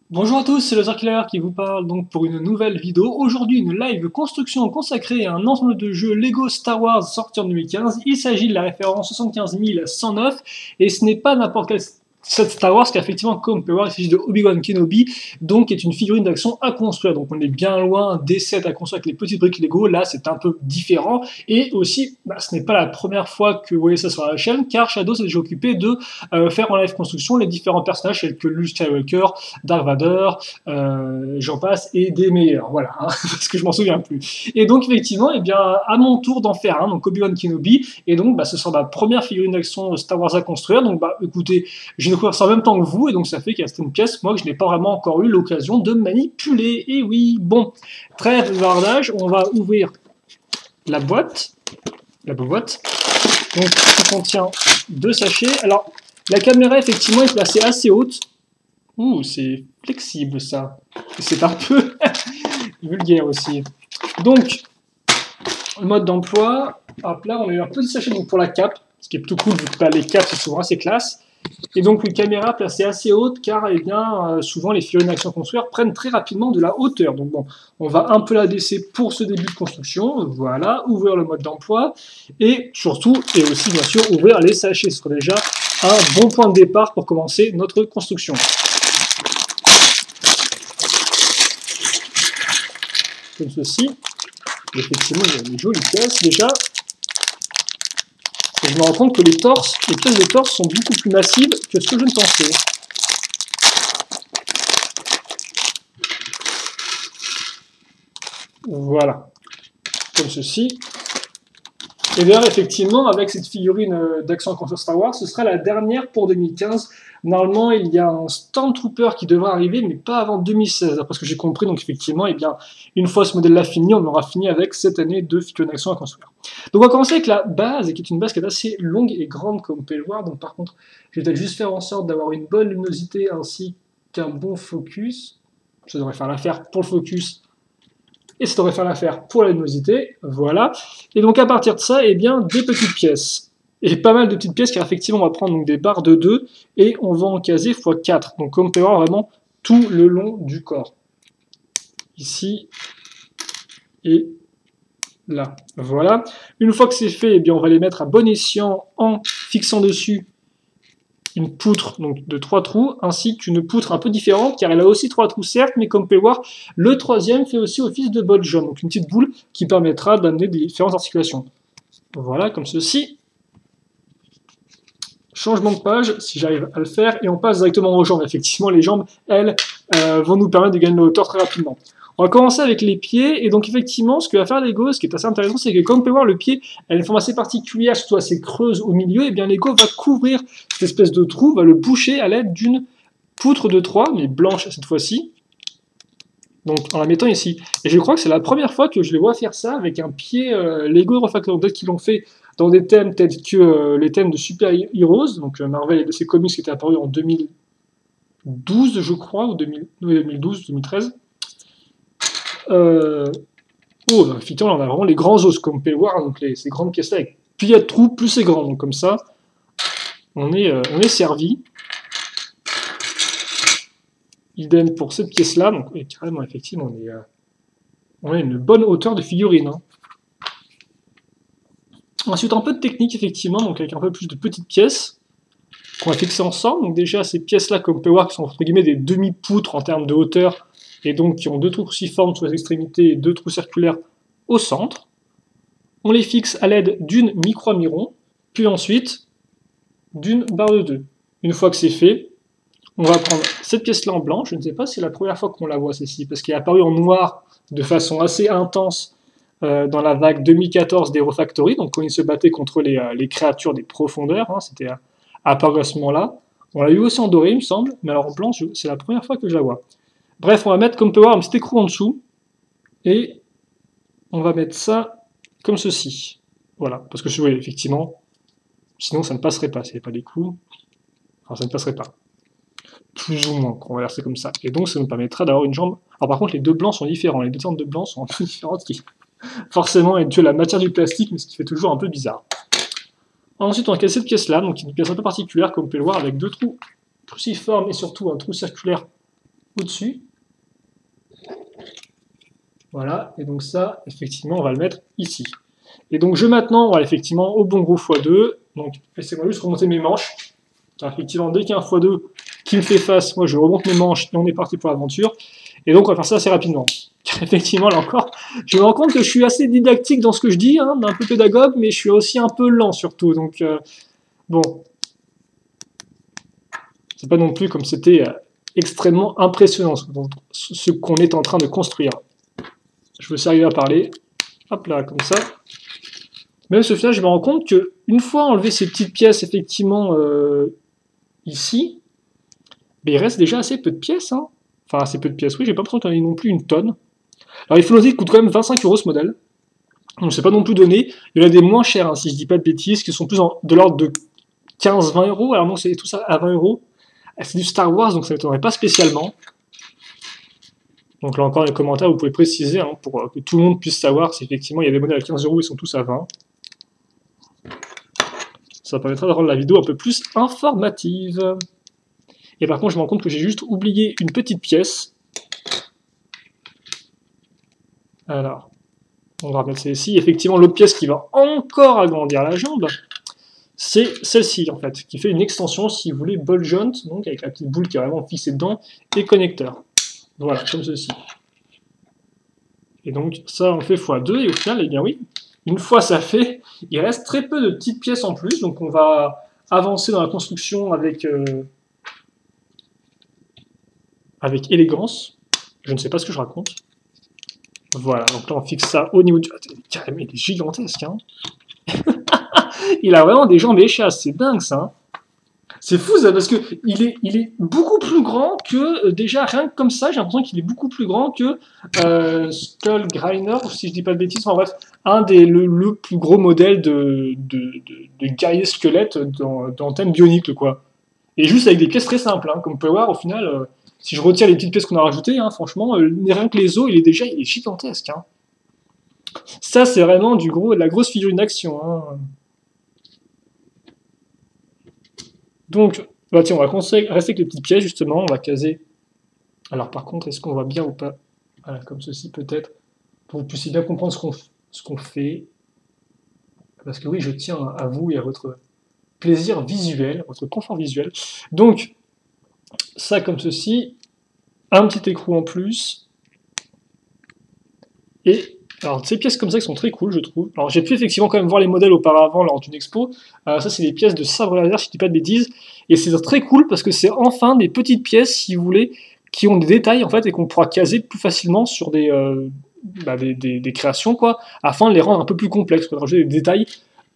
Bonjour à tous, c'est le Killer qui vous parle donc pour une nouvelle vidéo. Aujourd'hui, une live construction consacrée à un ensemble de jeux Lego Star Wars sorti en 2015. Il s'agit de la référence 75109 et ce n'est pas n'importe quel set Star Wars car effectivement, comme on peut voir, il s'agit de Obi-Wan Kenobi, donc qui est une figurine d'action à construire. Donc on est bien loin des sets à construire avec les petites briques Lego. Là, c'est un peu différent et aussi, ce n'est pas la première fois que vous voyez ça sur la chaîne car Shadow s'est déjà occupé de faire en live construction les différents personnages tels que Luke Skywalker, Dark Vador, j'en passe, et des meilleurs, voilà, hein, parce que je m'en souviens plus. Et donc, effectivement, eh bien, à mon tour d'en faire un, donc Obi-Wan Kenobi, et donc, ce sera ma première figurine d'action Star Wars à construire, donc, écoutez, je vais découvrir ça en même temps que vous, et donc ça fait qu'il y a certaines pièces, moi, que je n'ai pas vraiment encore eu l'occasion de manipuler, et oui, bon, trêve de bavardage, on va ouvrir la boîte, donc, qui contient deux sachets. Alors, la caméra, effectivement, est placée assez haute. Ouh, c'est flexible ça. C'est un peu vulgaire aussi. Donc, le mode d'emploi, hop là, on a eu un petit sachet donc, pour la cape, ce qui est plutôt cool vu que les capes c'est souvent assez classe. Et donc une caméra placée assez haute car eh bien, souvent les figurines d'action construire prennent très rapidement de la hauteur. Donc bon, on va un peu la baisser pour ce début de construction. Voilà, ouvrir le mode d'emploi et surtout, et aussi bien sûr, ouvrir les sachets. Ce sera déjà un bon point de départ pour commencer notre construction. Comme ceci. Et effectivement, il y a une jolie pièce déjà. Et je me rends compte que les pièces de torse sont beaucoup plus massives que ce que je ne pensais. Voilà. Comme ceci. Et d'ailleurs, effectivement, avec cette figurine d'action contre Star Wars, ce sera la dernière pour 2015. Normalement, il y a un Stormtrooper qui devrait arriver, mais pas avant 2016, d'après ce que j'ai compris. Donc, effectivement, eh bien, une fois ce modèle-là fini, on aura fini avec cette année de figurines d'action à construire. Donc, on va commencer avec la base, qui est une base qui est assez longue et grande, comme vous pouvez le voir. Donc, par contre, je vais peut-être juste faire en sorte d'avoir une bonne luminosité ainsi qu'un bon focus. Ça devrait faire l'affaire pour le focus et ça devrait faire l'affaire pour la luminosité, voilà. Et donc à partir de ça, eh bien, des petites pièces. Et pas mal de petites pièces, car effectivement, on va prendre donc des barres de 2 et on va en caser x4. Donc comme on peut voir vraiment tout le long du corps. Ici et là. Voilà. Une fois que c'est fait, eh bien, on va les mettre à bon escient en fixant dessus une poutre donc, de 3 trous, ainsi qu'une poutre un peu différente, car elle a aussi 3 trous certes, mais comme vous pouvez le voir, le troisième fait aussi office de botte jaune, donc une petite boule qui permettra d'amener des différentes articulations. Voilà, comme ceci. Changement de page, si j'arrive à le faire, et on passe directement aux jambes. Effectivement, les jambes, elles, vont nous permettre de gagner de la hauteur très rapidement. On va commencer avec les pieds, et donc effectivement, ce que va faire Lego, ce qui est assez intéressant, c'est que comme on peut voir, le pied a une forme assez particulière, surtout assez creuse au milieu, et bien Lego va couvrir cette espèce de trou, va le boucher à l'aide d'une poutre de 3, mais blanche cette fois-ci, donc en la mettant ici. Et je crois que c'est la première fois que je les vois faire ça avec un pied Lego Refactor. Peut-être qu'ils l'ont fait dans des thèmes tels que les thèmes de Super Heroes, donc Marvel et de ses comics qui étaient apparus en 2012, je crois, ou 2012, 2013. Effectivement, on a vraiment les grands os, comme vous pouvez le voir, donc ces grandes pièces-là, avec plus il y a de trous, plus c'est grand. Donc comme ça, on est servi. Idem pour cette pièce-là, donc carrément, effectivement, on a une bonne hauteur de figurine. Hein. Ensuite, un peu de technique, effectivement, donc avec un peu plus de petites pièces qu'on va fixer ensemble. Donc déjà, ces pièces-là, comme vous pouvez voir, qui sont entre guillemets des demi-poutres en termes de hauteur, et donc qui ont 2 trous cruciformes sur les extrémités et 2 trous circulaires au centre. On les fixe à l'aide d'une micro-miron, puis ensuite d'une barre de 2. Une fois que c'est fait, on va prendre cette pièce-là en blanc. Je ne sais pas si c'est la première fois qu'on la voit, celle-ci, parce qu'elle est apparue en noir de façon assez intense dans la vague 2014 d'Hero Factory, donc quand ils se battaient contre les créatures des profondeurs, hein, c'était apparu à ce moment-là. On l'a eu aussi en doré, il me semble, mais alors en blanc, c'est la première fois que je la vois. Bref, on va mettre, comme on peut voir, un petit écrou en dessous, et on va mettre ça comme ceci. Voilà, parce que oui, effectivement, sinon ça ne passerait pas, s'il n'y avait pas des coups, enfin ça ne passerait pas. Plus ou moins, on va verser comme ça. Et donc ça nous permettra d'avoir une jambe. Alors par contre, les deux blancs sont différents, les deux teintes de blanc sont un peu différentes, qui forcément est dû à la matière du plastique, mais ce qui fait toujours un peu bizarre. Ensuite, on va casser cette pièce-là, donc une pièce un peu particulière, comme vous pouvez le voir, avec 2 trous cruciformes et surtout un trou circulaire au-dessus. Voilà, et donc ça, effectivement, on va le mettre ici. Et donc maintenant, on va effectivement au bon gros x2. Donc laissez-moi juste remonter mes manches. Car effectivement, dès qu'il y a un x2 qui me fait face, moi je remonte mes manches et on est parti pour l'aventure. Et donc on va faire ça assez rapidement. Car effectivement, là encore, je me rends compte que je suis assez didactique dans ce que je dis, hein, un peu pédagogue, mais je suis aussi un peu lent surtout. Donc bon, c'est pas non plus comme c'était extrêmement impressionnant ce qu'on est en train de construire. Je veux arriver à parler. Hop là, comme ça. Même ce final, je me rends compte que une fois enlevé ces petites pièces, effectivement, ici, mais il reste déjà assez peu de pièces. Hein. Enfin, assez peu de pièces. Oui, j'ai pas l'impression qu'il y en ait non plus une tonne. Alors, il faut noter qu'il coûte quand même 25 € ce modèle. Donc, c'est pas non plus donné. Il y en a des moins chers, hein, si je dis pas de bêtises, qui sont plus de l'ordre de 15-20 €. Alors, non, c'est tout ça à 20 €. C'est du Star Wars, donc ça ne m'étonnerait pas spécialement. Donc là encore, dans les commentaires, vous pouvez préciser hein, pour que tout le monde puisse savoir si effectivement il y a des modèles à 15 €, ils sont tous à 20. Ça permettra de rendre la vidéo un peu plus informative. Et par contre, je me rends compte que j'ai juste oublié une petite pièce. Alors, on va remettre celle-ci. Effectivement, l'autre pièce qui va encore agrandir la jambe, c'est celle-ci, en fait, qui fait une extension, si vous voulez, ball joint, donc avec la petite boule qui est vraiment fixée dedans, et connecteur. Voilà, comme ceci. Et donc, ça, on fait x2, et au final, eh bien oui, une fois ça fait, il reste très peu de petites pièces en plus, donc on va avancer dans la construction avec élégance. Je ne sais pas ce que je raconte. Voilà, donc là on fixe ça au niveau du... Carrément, il est gigantesque, hein. Il a vraiment des jambes échasses, c'est dingue ça. Hein. C'est fou ça, parce que il est beaucoup plus grand que, déjà rien que comme ça, j'ai l'impression qu'il est beaucoup plus grand que Skull Grinder, si je dis pas de bêtises, enfin bref, le plus gros modèle de guerrier squelette dans thème bionique, quoi. Et juste avec des pièces très simples, hein, comme vous pouvez voir, au final, si je retire les petites pièces qu'on a rajoutées, hein, franchement, rien que les os, il est gigantesque. Hein. Ça, c'est vraiment de la grosse figurine d'action. Hein. Donc, bah tiens, on va rester avec les petites pièces, justement, on va caser. Alors par contre, est-ce qu'on voit bien ou pas? Voilà, comme ceci peut-être, pour que vous puissiez bien comprendre ce qu'on fait. Parce que oui, je tiens à vous et à votre plaisir visuel, votre confort visuel. Donc, ça comme ceci, un petit écrou en plus, et alors ces pièces comme ça qui sont très cool, je trouve. Alors j'ai pu effectivement quand même voir les modèles auparavant lors d'une expo. Ça c'est des pièces de sabre laser, si je dis pas de bêtises, et c'est très cool parce que c'est enfin des petites pièces, si vous voulez, qui ont des détails en fait et qu'on pourra caser plus facilement sur des créations quoi, afin de les rendre un peu plus complexes, de rajouter des détails.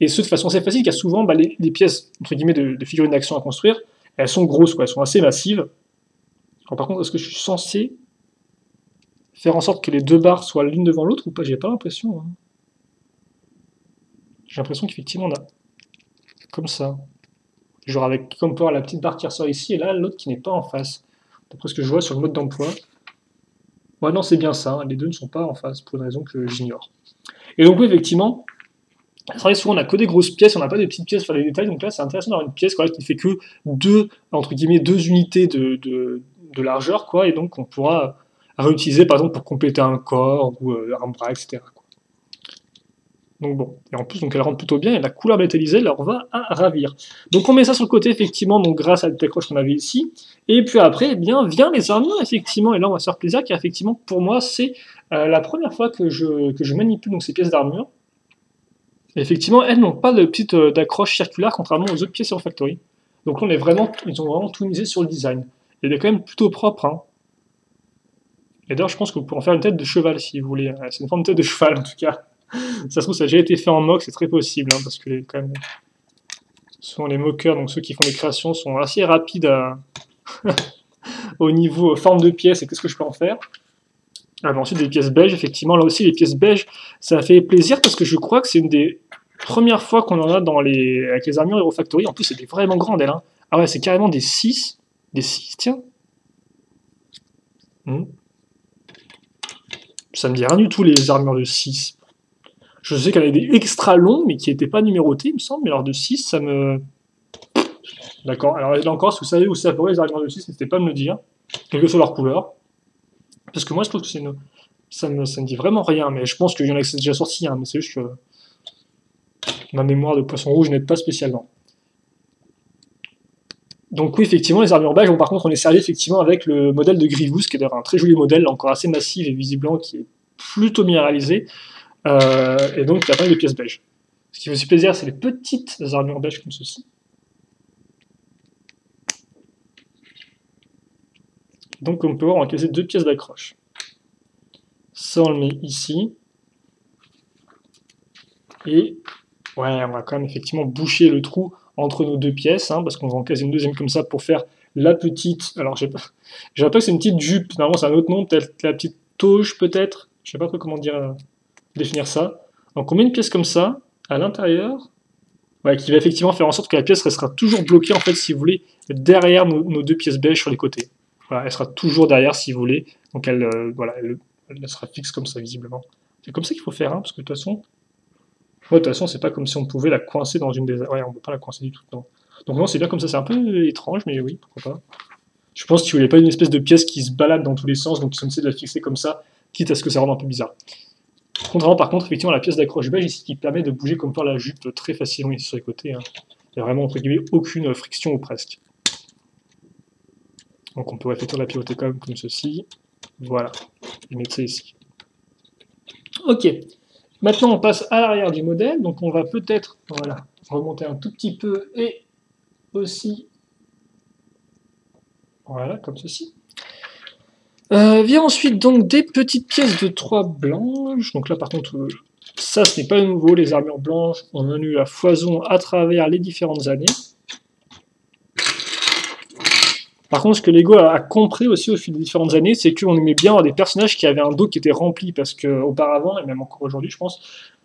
Et ce de façon assez facile, car souvent les pièces entre guillemets de figurines d'action à construire, elles sont grosses, quoi, elles sont assez massives. Alors, par contre, est-ce que je suis censé faire en sorte que les deux barres soient l'une devant l'autre ou pas? J'ai pas l'impression. Hein. J'ai l'impression qu'effectivement on a comme ça. Genre avec comme pour la petite barre qui ressort ici et là l'autre qui n'est pas en face. D'après ce que je vois sur le mode d'emploi. Ouais non c'est bien ça, hein. Les deux ne sont pas en face pour une raison que j'ignore. Et donc oui effectivement, c'est vrai que souvent on n'a que des grosses pièces, on n'a pas de petites pièces pour faire les détails, donc là c'est intéressant d'avoir une pièce quoi, qui fait que entre guillemets, deux unités de largeur, quoi, et donc on pourra réutiliser par exemple pour compléter un corps ou un bras, etc. Quoi. Donc bon, et en plus donc elle rentre plutôt bien et la couleur métallisée leur va à ravir. Donc on met ça sur le côté effectivement, donc grâce à la accroche qu'on avait ici, et puis après eh bien vient les armures effectivement, et là on va se faire plaisir car effectivement pour moi c'est la première fois que je manipule donc ces pièces d'armure. Et effectivement elles n'ont pas de petite d'accroche circulaire contrairement aux autres pièces sur Factory. Donc là ils ont vraiment tout misé sur le design. Et il est quand même plutôt propre. Hein. Et d'ailleurs, je pense que vous pourrez en faire une tête de cheval si vous voulez. C'est une forme de tête de cheval en tout cas. Ça se trouve, ça a déjà été fait en mock, c'est très possible, hein, parce que quand même, souvent les mockers, donc ceux qui font des créations, sont assez rapides au niveau forme de pièces et qu'est-ce que je peux en faire. Alors, ensuite, des pièces beiges, effectivement, là aussi, les pièces beiges, ça fait plaisir parce que je crois que c'est une des premières fois qu'on en a avec les armures Hero Factory. En plus, c'est vraiment grande, elle. Hein. Ah ouais, c'est carrément des 6. Des 6, tiens. Ça me dit rien du tout, les armures de 6. Je sais qu'elle avait des extra longs, mais qui n'étaient pas numérotées, il me semble, mais alors de 6, ça me... D'accord. Alors là encore, si vous savez où ça pourrait les armures de 6, n'hésitez pas à me le dire, quelle que soit leur couleur. Parce que moi, je trouve que ça me dit vraiment rien, mais je pense qu'il y en a qui c'est déjà sorti, hein, mais c'est juste que ma mémoire de poisson rouge n'aide pas spécialement. Donc oui, effectivement, les armures beiges, bon, par contre, on est servi effectivement avec le modèle de Grievous, qui est d'ailleurs un très joli modèle, encore assez massif et visiblement qui est plutôt bien réalisé, et donc il y a pas mal de pièces beiges. Ce qui fait aussi plaisir, c'est les petites armures beiges comme ceci. Donc on peut voir encaisser 2 pièces d'accroche. Ça, on le met ici. Et ouais, on va quand même effectivement boucher le trou entre nos 2 pièces, hein, parce qu'on va encaisser une deuxième comme ça pour faire la petite. Alors, je dirais pas que c'est une petite jupe, normalement c'est un autre nom, peut-être la petite toge, peut-être. Je sais pas trop comment dire, définir ça. Donc, on met une pièce comme ça, à l'intérieur, ouais, qui va effectivement faire en sorte que la pièce restera toujours bloquée, en fait, si vous voulez, derrière nos 2 pièces beiges sur les côtés. Voilà, elle sera toujours derrière si vous voulez. Donc, voilà, elle sera fixe comme ça, visiblement. C'est comme ça qu'il faut faire, hein, parce que de toute façon. Ouais, de toute façon, c'est pas comme si on pouvait la coincer dans une des. Ouais, on peut pas la coincer du tout. Non. Donc non, c'est bien comme ça, c'est un peu étrange, mais oui, pourquoi pas. Je pense qu'il voulait pas une espèce de pièce qui se balade dans tous les sens, donc ils ont essayé de la fixer comme ça, quitte à ce que ça rende un peu bizarre. Contrairement par contre, effectivement, à la pièce d'accroche beige ici qui permet de bouger comme par la jupe très facilement ici sur les côtés. Hein. Il n'y a vraiment, entre guillemets, aucune friction ou presque. Donc on peut effectivement la pivoter comme ceci. Voilà. Et mettre ça ici. Ok. Maintenant, on passe à l'arrière du modèle, donc on va peut-être voilà, remonter un tout petit peu et aussi, voilà, comme ceci. Vient ensuite donc des petites pièces de 3 blanches, donc là par contre, ça ce n'est pas nouveau, les armures blanches, on a eu la foison à travers les différentes années. Par contre, ce que Lego a compris aussi au fil des différentes années, c'est qu'on aimait bien avoir des personnages qui avaient un dos qui était rempli, parce qu'auparavant, et même encore aujourd'hui, je pense,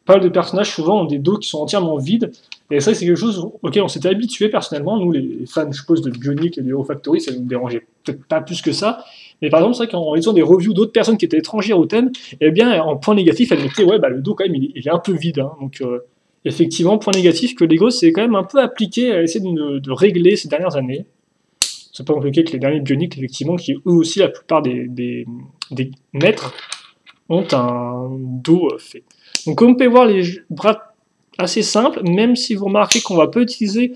pas mal de personnages souvent ont des dos qui sont entièrement vides, et ça, c'est quelque chose auquel on s'était habitué personnellement. Nous, les fans, je suppose, de Bionic et de Hero Factory, ça ne nous dérangeait peut-être pas plus que ça. Mais par exemple, c'est vrai qu'en lisant des reviews d'autres personnes qui étaient étrangères au thème, eh bien, en point négatif, elles mettaient, ouais, bah, le dos, quand même, il est un peu vide. Hein, donc, effectivement, point négatif que Lego s'est quand même un peu appliqué à essayer de régler ces dernières années. C'est pas compliqué que les derniers Bionic, effectivement, qui eux aussi, la plupart des maîtres, ont un dos fait. Donc, comme vous pouvez voir, les bras assez simples, même si vous remarquez qu'on va pas utiliser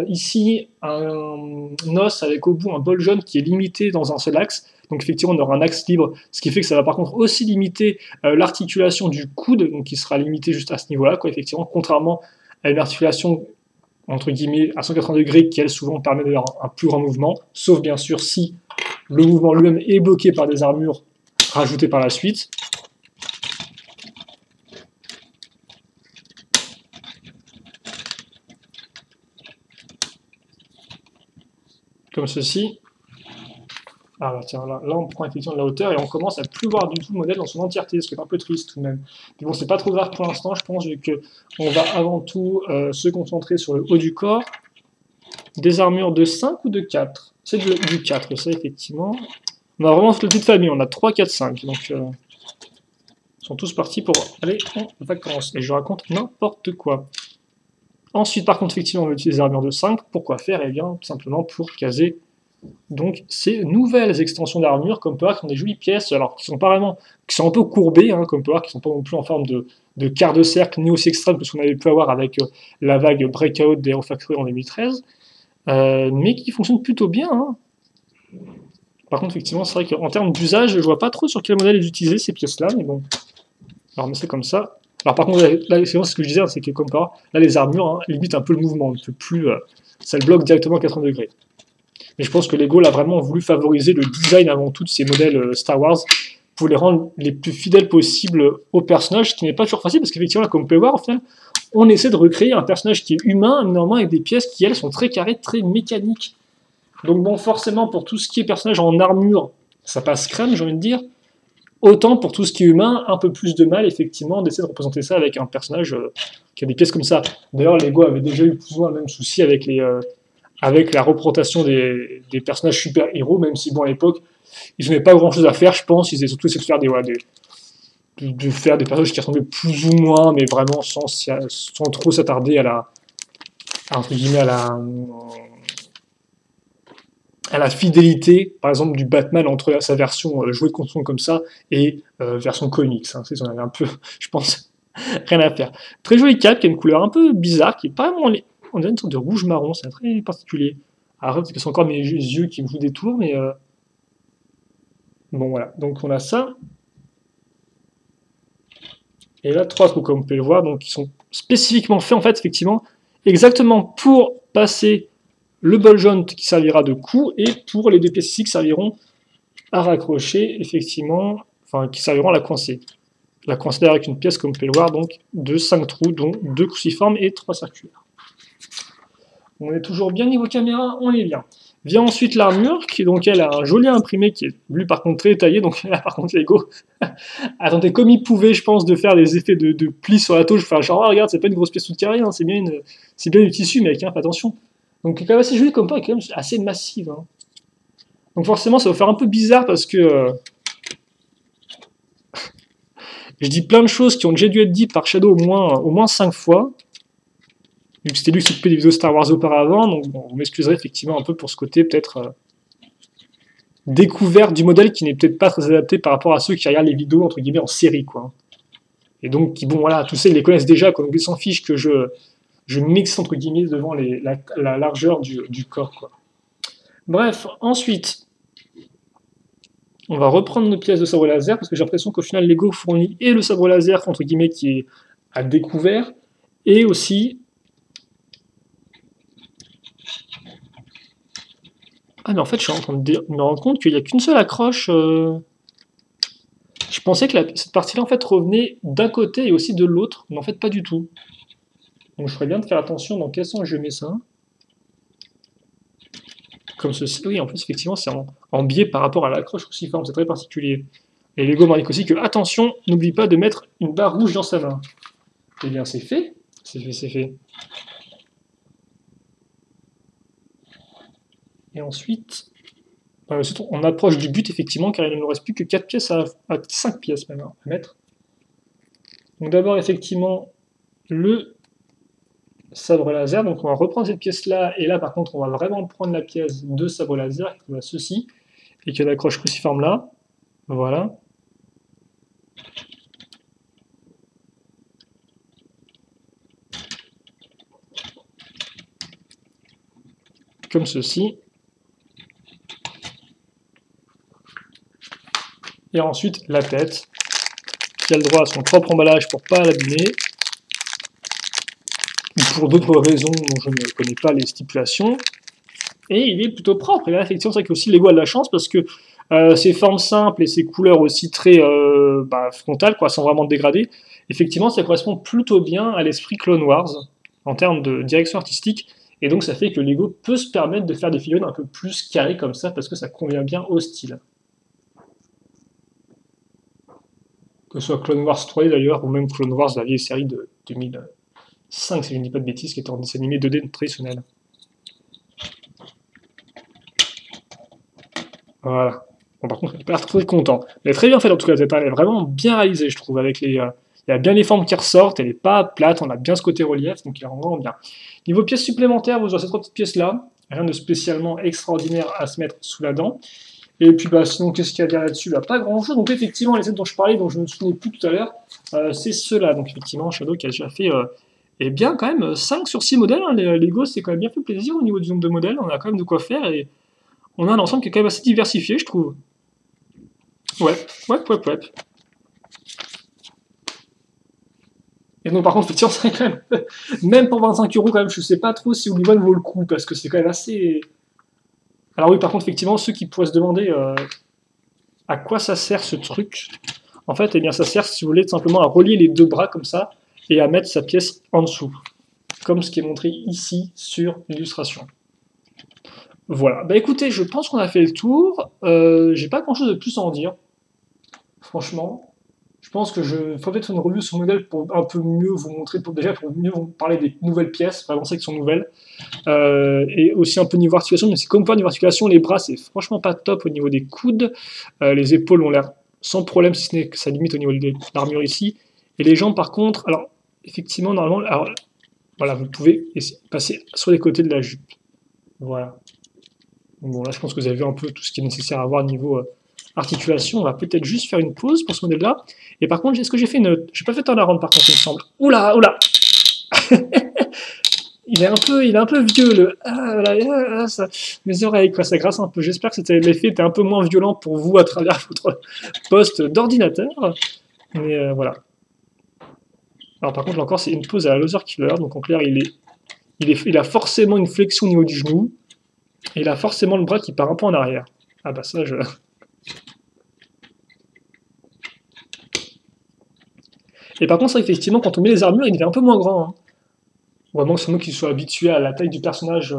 ici un os avec au bout un bol jaune qui est limité dans un seul axe. Donc, effectivement, on aura un axe libre, ce qui fait que ça va par contre aussi limiter l'articulation du coude, donc qui sera limité juste à ce niveau-là, quoi, effectivement, contrairement à une articulation entre guillemets, à 180 degrés, qui elle souvent permet d'avoir un plus grand mouvement, sauf bien sûr si le mouvement lui-même est bloqué par des armures rajoutées par la suite. Comme ceci. Ah bah tiens, là on prend effectivement de la hauteur et on commence à plus voir du tout le modèle dans son entièreté, ce qui est un peu triste tout de même. Mais bon, c'est pas trop grave pour l'instant, je pense, vu qu'on va avant tout se concentrer sur le haut du corps. Des armures de 5 ou de 4? C'est du 4, ça effectivement. On a vraiment toute la petite famille, on a 3, 4, 5. Donc, ils sont tous partis pour aller en vacances. Et je raconte n'importe quoi. Ensuite, par contre, effectivement, on va utiliser des armures de 5. Pourquoi faire? Eh bien, tout simplement pour caser donc ces nouvelles extensions d'armure, comme on peut voir, qui sont des jolies pièces, alors qui sont qui sont un peu courbées, hein, comme on peut voir, qui sont pas non plus en forme de quart de cercle, ni aussi extrême que ce qu'on avait pu avoir avec la vague Breakout des Hero Factory en 2013. Mais qui fonctionne plutôt bien. Hein. Par contre, effectivement, c'est vrai qu'en termes d'usage, je vois pas trop sur quel modèle les utiliser, ces pièces-là, mais bon. Alors, mais c'est comme ça. Alors, par contre, là, c'est ce que je disais, c'est que comme par là, les armures hein, limitent un peu le mouvement, on ne peut plus. Ça le bloque directement à 80 degrés. Mais je pense que Lego a vraiment voulu favoriser le design avant tout de ces modèles Star Wars pour les rendre les plus fidèles possibles aux personnages, ce qui n'est pas toujours facile, parce qu'effectivement, comme on peut voir, au final, on essaie de recréer un personnage qui est humain, normalement avec des pièces qui, elles, sont très carrées, très mécaniques. Donc bon, forcément, pour tout ce qui est personnage en armure, ça passe crème, j'ai envie de dire. Autant pour tout ce qui est humain, un peu plus de mal, effectivement, d'essayer de représenter ça avec un personnage qui a des pièces comme ça. D'ailleurs, Lego avait déjà eu plus ou moins le même souci avec la représentation des personnages super-héros, même si, bon, à l'époque, ils n'avaient pas grand-chose à faire, je pense. Ils avaient surtout essayé de faire de faire des personnages qui ressemblaient plus ou moins, mais vraiment sans trop s'attarder à la, entre guillemets, à la fidélité, par exemple, du Batman entre sa version jouée de console comme ça et version comics. Hein. Ils en avaient un peu, je pense, rien à faire. Très jolie cape, qui a une couleur un peu bizarre, qui est pas vraiment... On dirait une sorte de rouge-marron, c'est très particulier. Alors, parce que c'est encore mes yeux qui me jouent des tours, mais... Bon, voilà. Donc, on a ça. Et là, 3 trous, comme vous pouvez le voir, donc qui sont spécifiquement faits, en fait, effectivement, exactement pour passer le ball joint qui servira de cou, et pour les deux pièces ici qui serviront à raccrocher, effectivement, enfin, qui serviront à la coincer. La coincer avec une pièce, comme vous pouvez le voir, donc de 5 trous, dont 2 cruciformes et 3 circulaires. On est toujours bien niveau caméra, on est bien. Vient ensuite l'armure, qui donc elle a un joli imprimé, qui est lui par contre très détaillé, donc là par contre Lego attendez comme il pouvait, je pense, de faire des effets de plis sur la touche, enfin genre oh, regarde, c'est pas une grosse pièce toute carrée, hein, c'est bien du tissu, mec, hein, fais attention. Donc quand même assez joli comme pas, et quand même assez massive. Hein. Donc forcément ça va faire un peu bizarre parce que je dis plein de choses qui ont déjà dû être dites par Shadow au moins 5 fois. Vu que c'était lui qui s'occupait des vidéos Star Wars auparavant, donc bon, vous m'excuserez effectivement un peu pour ce côté peut-être découverte du modèle qui n'est peut-être pas très adapté par rapport à ceux qui regardent les vidéos entre guillemets en série, quoi. Et donc, qui, bon voilà, tous ça ils les connaissent déjà, quoi, donc ils s'en fichent que je mixe entre guillemets devant la largeur du corps, quoi. Bref, ensuite, on va reprendre nos pièces de sabre laser, parce que j'ai l'impression qu'au final Lego fournit et le sabre laser entre guillemets qui est à découvert, et aussi... Ah mais en fait je suis en train de me rendre compte qu'il n'y a qu'une seule accroche. Je pensais que cette partie-là en fait revenait d'un côté et aussi de l'autre, mais en fait pas du tout. Donc je ferais bien de faire attention dans quel sens je mets ça. Comme ceci, oui en plus effectivement c'est en biais par rapport à l'accroche cruciforme, c'est très particulier. Et Lego m'indique aussi que attention, n'oublie pas de mettre une barre rouge dans sa main. Eh bien c'est fait, c'est fait, c'est fait. Et ensuite, on approche du but, effectivement, car il ne nous reste plus que 4 pièces à 5 pièces même à mettre. Donc d'abord, effectivement, le sabre laser. Donc on va reprendre cette pièce-là, et là, par contre, on va vraiment prendre la pièce de sabre laser, qui va ceci, et qui a l'accroche cruciforme là. Voilà. Comme ceci. Et ensuite, la tête, qui a le droit à son propre emballage pour ne pas l'abîmer, ou pour d'autres raisons dont je ne connais pas les stipulations. Et il est plutôt propre. Et là, effectivement, c'est vrai que aussi Lego a de la chance, parce que ses formes simples et ses couleurs aussi très frontales, quoi, sans vraiment dégrader, effectivement, ça correspond plutôt bien à l'esprit Clone Wars, en termes de direction artistique, et donc ça fait que Lego peut se permettre de faire des figurines un peu plus carrées comme ça, parce que ça convient bien au style. Que ce soit Clone Wars 3D d'ailleurs, ou même Clone Wars, la vieille série de 2005, si je ne dis pas de bêtises, qui était en dessin animé 2D traditionnel. Voilà. Bon, par contre, il n'a pas l'air très content. Elle est très bien faite en tout cas, elle est vraiment bien réalisée, je trouve, avec les... il y a bien les formes qui ressortent, elle n'est pas plate, on a bien ce côté relief, donc il rend vraiment bien. Niveau pièces supplémentaires, vous aurez ces 3 petites pièces-là, rien de spécialement extraordinaire à se mettre sous la dent. Et puis sinon, qu'est-ce qu'il y a à dire là-dessus? Pas grand-chose. Donc effectivement, les sets dont je parlais, dont je ne me souvenais plus tout à l'heure, c'est ceux-là. Donc effectivement, Shadow qui a déjà fait eh bien quand même 5 sur 6 modèles. Hein. Lego, c'est quand même bien fait plaisir au niveau du nombre de modèles. On a quand même de quoi faire et on a un ensemble qui est quand même assez diversifié, je trouve. Ouais. Et donc par contre, effectivement, c'est quand même, même pour 25 €, quand même, je sais pas trop si Obi-Wan vaut le coup, parce que c'est quand même assez... Alors oui, par contre, effectivement, ceux qui pourraient se demander à quoi ça sert ce truc, en fait, eh bien, ça sert, si vous voulez, tout simplement à relier les deux bras comme ça, et à mettre sa pièce en dessous, comme ce qui est montré ici sur l'illustration. Voilà, bah écoutez, je pense qu'on a fait le tour, j'ai pas grand chose de plus à en dire, franchement. Je pense que je ferai peut-être une review sur le modèle pour un peu mieux vous montrer, pour mieux vous parler des nouvelles pièces, vraiment celles qui sont nouvelles, et aussi un peu niveau articulation, mais c'est comme pas niveau articulation, les bras c'est franchement pas top au niveau des coudes, les épaules ont l'air sans problème, si ce n'est que ça limite au niveau de l'armure ici, et les jambes par contre, alors effectivement normalement, alors, voilà, vous pouvez passer sur les côtés de la jupe, voilà. Bon, là, je pense que vous avez vu un peu tout ce qui est nécessaire à voir niveau articulation. On va peut-être juste faire une pause pour ce modèle-là. Et par contre, est-ce que j'ai fait une... J'ai pas fait un round par contre, il me semble. Oula, oula. Il est un peu vieux, le... Ah, là, ah, ça... Mes oreilles, quoi, ça grasse un peu. J'espère que l'effet était un peu moins violent pour vous à travers votre poste d'ordinateur. Mais voilà. Alors par contre, là encore, c'est une pose à la loser killer. Donc en clair, il a forcément une flexion au niveau du genou. Et il a forcément le bras qui part un peu en arrière. Ah bah ça, je... Et par contre, c'est vrai qu'effectivement, quand on met les armures, il devient un peu moins grand. Hein. Vraiment, c'est nous qui soit habitués à la taille du personnage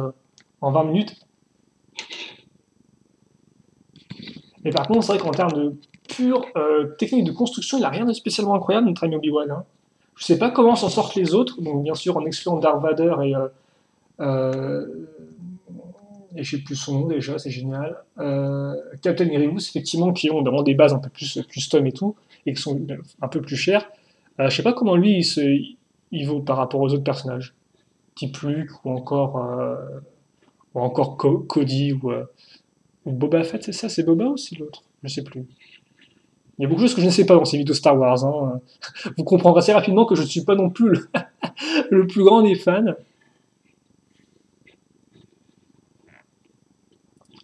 en 20 minutes. Mais par contre, c'est vrai qu'en termes de pure technique de construction, il n'a rien de spécialement incroyable, notre ami Obi-Wan. Hein. Je sais pas comment s'en sortent les autres, donc bien sûr en excluant Darth Vader euh, et je sais plus son nom déjà, c'est génial. Captain Grievous, effectivement, qui ont vraiment des bases un peu plus custom et tout, et qui sont un peu plus chères. Je sais pas comment lui il vaut par rapport aux autres personnages, type Luke ou encore Cody ou Boba Fett, c'est ça, c'est Boba ou c'est l'autre? Je sais plus. Il y a beaucoup de choses que je ne sais pas dans ces vidéos Star Wars. Hein. Vous comprendrez assez rapidement que je ne suis pas non plus le plus grand des fans.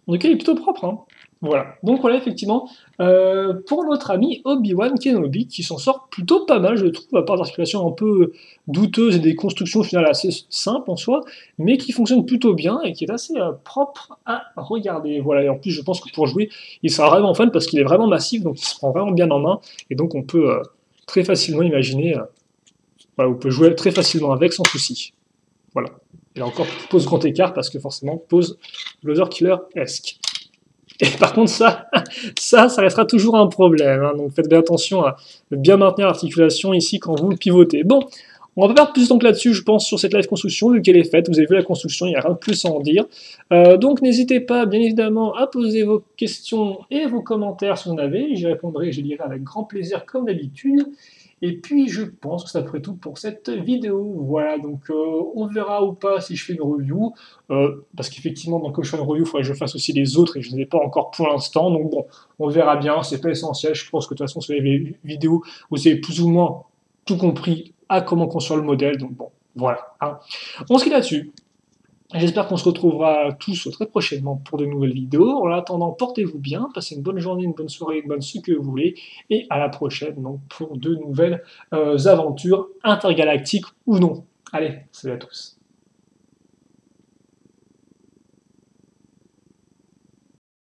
En tout cas, il est plutôt propre. Hein. Voilà. Donc voilà, effectivement, pour notre ami Obi-Wan Kenobi, qui s'en sort plutôt pas mal, je trouve, à part d'articulations un peu douteuses et des constructions finales assez simples en soi, mais qui fonctionne plutôt bien et qui est assez propre à regarder. Voilà. Et en plus, je pense que pour jouer, il sera vraiment fun parce qu'il est vraiment massif, donc il se prend vraiment bien en main, et donc on peut très facilement imaginer, voilà, on peut jouer très facilement avec sans souci. Voilà. Et là encore, pose grand écart parce que forcément, pose loser killer-esque. Et par contre, ça restera toujours un problème. Hein, donc faites bien attention à bien maintenir l'articulation ici quand vous le pivotez. Bon, on va pas perdre plus de temps que là-dessus, je pense, sur cette live construction, vu qu'elle est faite. Vous avez vu la construction, il n'y a rien de plus à en dire. Donc n'hésitez pas, bien évidemment, à poser vos questions et vos commentaires si vous en avez. J'y répondrai et je lirai avec grand plaisir, comme d'habitude. Et puis je pense que ça ferait tout pour cette vidéo. Voilà, donc on verra ou pas si je fais une review. Parce qu'effectivement, quand je fais une review, il faudrait que je fasse aussi les autres et je ne les ai pas encore pour l'instant. Donc bon, on verra bien, c'est pas essentiel. Je pense que de toute façon, sur les vidéos, vous avez plus ou moins tout compris à comment construire le modèle. Donc bon, voilà. Hein. On se quitte là-dessus. J'espère qu'on se retrouvera tous très prochainement pour de nouvelles vidéos. En attendant, portez-vous bien, passez une bonne journée, une bonne soirée, une bonne ce que vous voulez, et à la prochaine donc, pour de nouvelles aventures intergalactiques ou non. Allez, salut à tous.